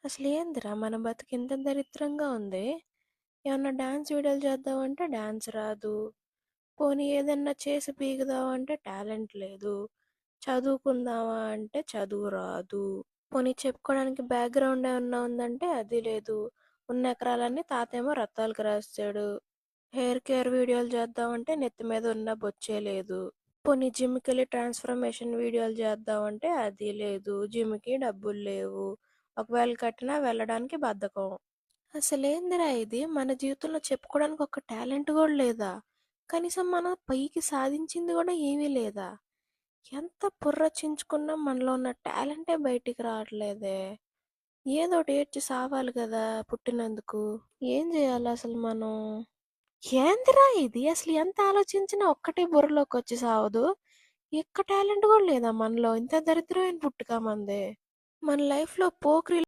అసలేందిరా మన బతుకింత దరిద్రంగా ఉంది. ఏమన్నా డాన్స్ వీడియోలు చేద్దామంటే డాన్స్ రాదు. పోనీ ఏదన్నా చేసి పీకుదామంటే టాలెంట్ లేదు. చదువుకుందామా అంటే చదువు రాదు. పోనీ చెప్పుకోవడానికి బ్యాక్గ్రౌండ్ ఏమన్నా ఉందంటే అది లేదు. ఉన్న ఎకరాలన్నీ తాతేమో రత్తాలకు రాసాడు. హెయిర్ కేర్ వీడియోలు చేద్దామంటే నెత్తి మీద ఉన్న బొచ్చే లేదు. పోనీ జిమ్కి వెళ్ళి ట్రాన్స్ఫర్మేషన్ వీడియోలు చేద్దామంటే అది లేదు. జిమ్కి డబ్బులు లేవు. ఒకవేళ కట్టినా వెళ్ళడానికి బద్ధకం. అసలేందిరా ఇది? మన జీవితంలో చెప్పుకోవడానికి ఒక టాలెంట్ కూడా లేదా? కనీసం మనం పైకి సాధించింది కూడా ఏమీ లేదా? ఎంత బుర్ర చించుకున్నా మనలో ఉన్న టాలెంటే బయటికి రావట్లేదే. ఏదోటి ఏడ్చి సావాలి కదా పుట్టినందుకు. ఏం చేయాలి అసలు మనం? ఏందిరా ఇది? అసలు ఎంత ఆలోచించినా ఒక్కటే బుర్రలోకి వచ్చి సావదు. ఎక్క టాలెంట్ కూడా లేదా మనలో? ఇంత దరిద్రమైన పుట్టుక మంది. మన లైఫ్లో పోక్రి